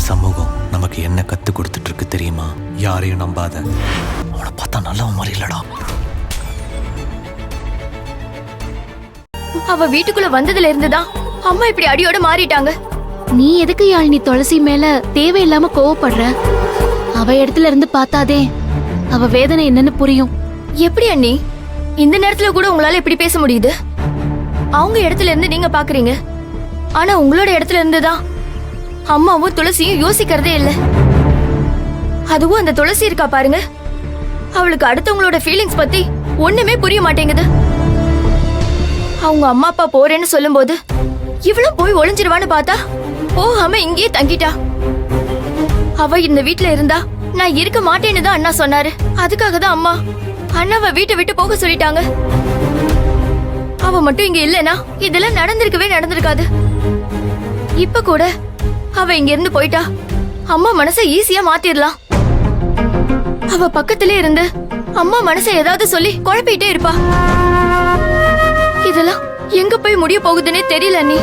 சமூகம் நமக்கு என்ன கத்து கொடுத்துட்டு இருக்கு தெரியுமா? யாரையும் நம்பாத. அவனை பார்த்தா நல்லவன் மாதிரி இல்லடா. அவ வீட்டுக்குள்ள வந்ததுல இருந்துதான் அம்மா இப்படி அடியோட மாறிட்டாங்க. நீ எதுக்கு யாழினி துளசி மேல தேவையில்லாம கோவப்படுற? அவ இடத்துல இருந்து பார்த்தாதே அவ வேதனை என்னன்னு புரியும். எப்படி அண்ணி இந்த நேரத்துல கூட உங்களால எப்படி பேச முடியுது? அவங்க இடத்துல இருந்து நீங்க பாக்குறீங்க, ஆனா உங்களோட இடத்துல இருந்துதான் அம்மாவும் துளசியும் யோசிக்கிறதே இல்ல. அதுவும் அந்த துளசி இருக்கா பாருங்க, அவளுக்கு அடுத்தவங்களோட ஃபீலிங்ஸ் பத்தி ஒண்ணுமே புரிய மாட்டேங்குது. அவங்க அம்மா அப்பா போறேன்னு சொல்லும் போது இவளும் போய் ஒளிஞ்சிருவான்னு பார்த்தா போகாம இங்கேயே தங்கிட்டா. அவ இந்த வீட்டுல இருந்தா நான் இருக்க மாட்டேன்னு தான் அண்ணா சொன்னாரு. அதுக்காக தான் அம்மா அண்ணாவை வீட்டை விட்டு போக சொல்லிட்டாங்க. அவ மட்டும் இங்க இல்லனா இதெல்லாம் நடந்திருக்காது. இப்ப கூட அவ இங்க இருந்து போயிட்டா அம்மா மனசை ஈஸியா மாத்திரலாம். அவ பக்கத்திலே இருந்து அம்மா மனசை ஏதாவது சொல்லி குழப்பிட்டே இருப்பா. இதெல்லாம் எங்க போய் முடிய போகுதுன்னே தெரியல அண்ணி.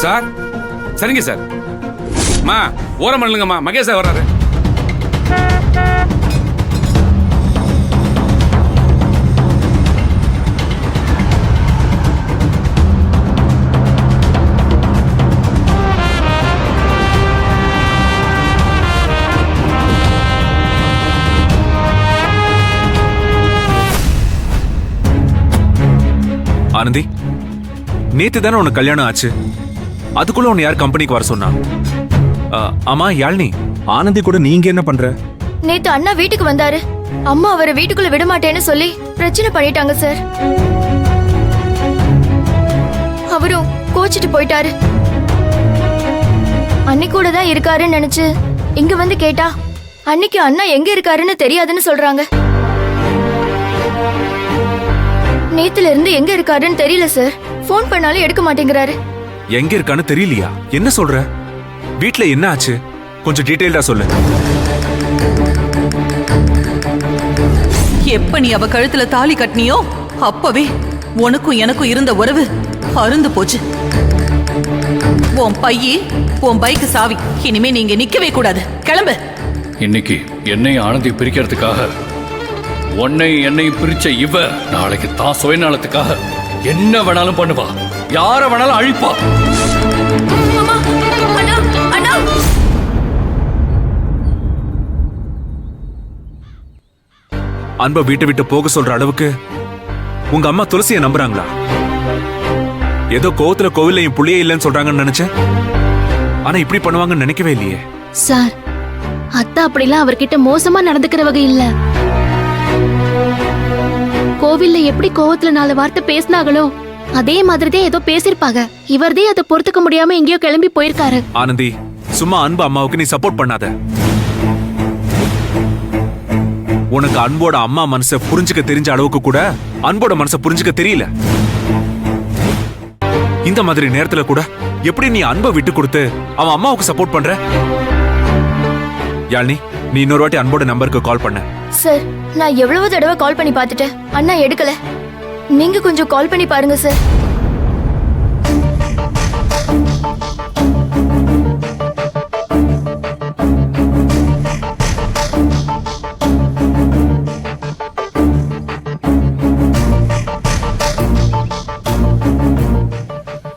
சார் சரிங்க சார். மா ஓரம் பண்ணுங்கம்மா, மகேஷ் சார் வர்றாரு. ஆனந்தி, நேத்து தானே உனக்கு கல்யாணம் ஆச்சு. அதுக்குள்ள உன்னை யார் கம்பெனிக்கு வர சொன்னா? ஆமா யாழ்னி, ஆனந்தி கூட நீங்க என்ன பண்ற? நேத்து அண்ணா வீட்டுக்கு வந்தாரு. அம்மா அவரை வீட்டுக்குள்ள விட மாட்டேன்னு சொல்லி பிரச்சனை பண்ணிட்டாங்க சார். அவரும் கோச்சிட்டு போயிட்டாரு. அன்னை கூட தான் இருக்காருன்னு நினைச்சு இங்க வந்து கேட்டா அன்னைக்கு அண்ணா எங்க இருக்காருன்னு தெரியாதுன்னு சொல்றாங்க. நேத்துல இருந்து எங்க இருக்காருன்னு தெரியல சார். போன் பண்ணாலும் எடுக்க மாட்டேங்கிறாரு. எங்க இருக்கான்னு தெரியலையா? என்ன சொல்ற? வீட்ல என்ன ஆச்சு? கொஞ்சம் டீடைல்டா சொல்லு. எப்ப நீ அவ கழுத்துல தாலி கட்டினியோ அப்பவே உனக்கும் எனக்கும் இருந்த உறவு அருந்து போச்சு. உன் பையே உன் பைக்கு சாவி. இனிமே நீங்க நிக்கவே கூடாது. கிளம்பு. இன்னைக்கு என்னை ஆனந்தி பிரிக்கிறதுக்காக உன்னை என்னை பிரிச்ச இவ நாளைக்கு தான் சுயநலத்துக்காக என்ன வேணாலும் பண்ணுவா, யார வேணாலும் அழிப்பா. அன்பை வீட்டை விட்டு போக சொல்ற அளவுக்கு உங்க அம்மா துளசியை நம்புறாங்களா? ஏதோ கோவத்துல கோவில்ல என் புள்ளியே இல்லைன்னு சொல்றாங்கன்னு நினைச்சேன். ஆனா இப்படி பண்ணுவாங்கன்னு நினைக்கவே இல்லையே. சார், அத்தா அப்படிலாம் அவர்கிட்ட மோசமா நடந்துக்கிற வகை இல்ல. கோவில்ல எப்படி கோவத்துல 4 வார்த்தை பேசினாங்களோ அதே மாதிரிதான் ஏதோ பேசிருப்பாங்க. இவர்தே அதை பொறுத்துக்க முடியாம எங்கேயோ கிளம்பி போயிருக்காரு. ஆனந்தி, சும்மா அன்பு அம்மாவுக்கு நீ சப்போர்ட் பண்ணாத. உனக்கு அன்போட அம்மா மனசை புரிஞ்சுக்க தெரிஞ்ச அளவுக்கு கூட அன்போட மனசை புரிஞ்சுக்க தெரியல. இந்த மாதிரி நேரத்துல கூட எப்படி நீ அன்பை விட்டு கொடுத்து அவன் அம்மாவுக்கு சப்போர்ட் பண்ற? யாழ்னி, நீ இன்னொரு வாட்டி அன்போட நம்பருக்கு கால் பண்ண. சார், நான் எவ்வளவு தடவை கால் பண்ணி பார்த்துட்டேன், அண்ணா எடுக்கல. நீங்க கொஞ்சம் கால் பண்ணி பாருங்க சார்.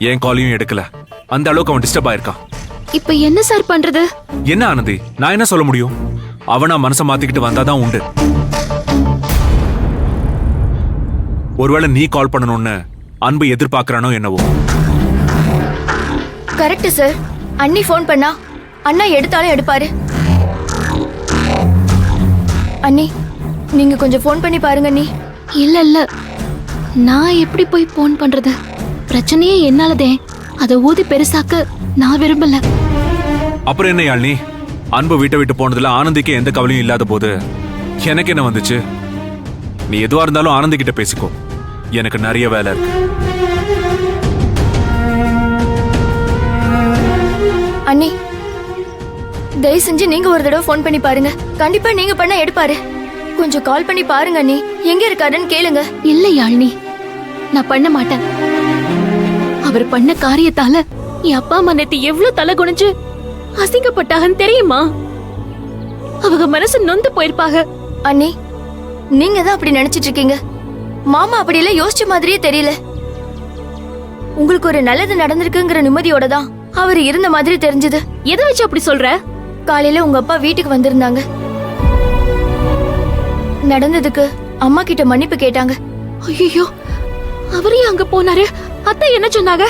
ஏன் காலையும் எடுக்கல. அந்த அளவுக்கு அவன் டிஸ்டர்ப் ஆயிருக்கான். இப்ப என்ன சார் பண்றது? என்ன ஆனந்தி, நான் என்ன சொல்ல முடியும்? அவனா மனசை மாத்திக்கிட்டு வந்தாதான் உண்டு. ஒருவேளை நீ கால் பண்ணணும்னு அன்பு எதிர்பார்க்கறானோ என்னவோ. Correct sir. அண்ணி போன் பண்ணா அண்ணா எடுத்தாலும் எடுப்பாரு. அண்ணி, நீங்க கொஞ்சம் போன் பண்ணி பாருங்க அண்ணி. இல்ல, நான் எப்படி போய் போன் பண்றது? பிரச்சனையே என்னாலதே. அதை ஊதி பெருசாக்க நான் விரும்பல. அப்புறம் என்ன யாழ்னி, அன்பு வீட்டை விட்டு போனதுல ஆனந்திக்கு எந்த கவலையும் இல்லாத போது எனக்கு என்ன வந்துச்சு? நீ எதுவா இருந்தாலும் ஆனந்தி கிட்ட பேசிக்கோ. எனக்கு நிறைய வேலை இருக்கு. அண்ணி, தயவு செஞ்சு நீங்க ஒரு தடவை போன் பண்ணி பாருங்க. கண்டிப்பா நீங்க பண்ண எடுப்பாரு. கொஞ்சம் கால் பண்ணி பாருங்க அண்ணி, எங்க இருக்காருன்னு கேளுங்க. இல்ல யாழ்னி, நான் பண்ண மாட்டேன். அவர் பண்ண காரியத்தால என் அப்பா அம்மா நேத்து எவ்வளவு தலை குனிஞ்சு அசிங்கப்பட்டாங்கன்னு தெரியுமா? அவங்க மனசு நொந்து போயிருப்பாங்க. அண்ணி, நீங்க தான் அப்படி நினைச்சிட்டு இருக்கீங்க. மாமா அப்படியெல்லாம் யோசிச்ச மாதிரியே தெரியல. உங்களுக்கு ஒரு நல்லது நடந்திருக்குங்கிற நிம்மதியோட தான் அவர் இருந்த மாதிரி தெரிஞ்சது. எதை வச்சு அப்படி சொல்ற? காலையில உங்க அப்பா வீட்டுக்கு வந்திருந்தாங்க. நடந்ததுக்கு அம்மா கிட்ட மன்னிப்பு கேட்டாங்க. ஐயோ, அவரே அங்க போனாரு. அத்தை என்ன சொன்னாங்க?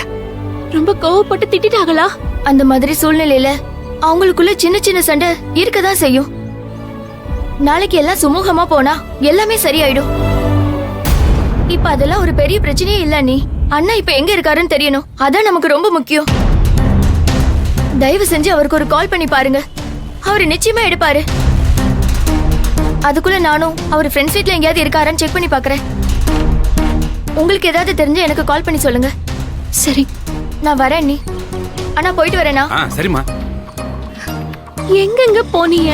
ரொம்ப கோவப்பட்டு திட்டிட்டாங்களா? அந்த மாதிரி சூழ்நிலையில அவங்களுக்குள்ள சின்ன சின்ன சண்டை இருக்கதான் செய்யும். நாளைக்கு எல்லாம் சுமூகமா போனா எல்லாமே சரியாயிடும். இப்ப அதெல்லாம் ஒரு பெரிய பிரச்சனையே இல்ல. நீ அண்ணா இப்ப எங்க இருக்காருன்னு தெரியணும். அதான் நமக்கு ரொம்ப முக்கியம். தயவு செஞ்சு அவருக்கு ஒரு கால் பண்ணி பாருங்க. அவரு நிச்சயமா எடுப்பாரு. அதுக்குள்ள நானும் அவர் ஃப்ரெண்ட்ஸ் வீட்ல எங்கேயாவது இருக்காரான்னு செக் பண்ணி பாக்குறேன். உங்களுக்கு ஏதாவது தெரிஞ்சு எனக்கு கால் பண்ணி சொல்லுங்க. சரி, நான் வரேன். நீ அண்ணா போயிட்டு வரேனா? சரிம்மா. எங்கெங்க போனீங்க?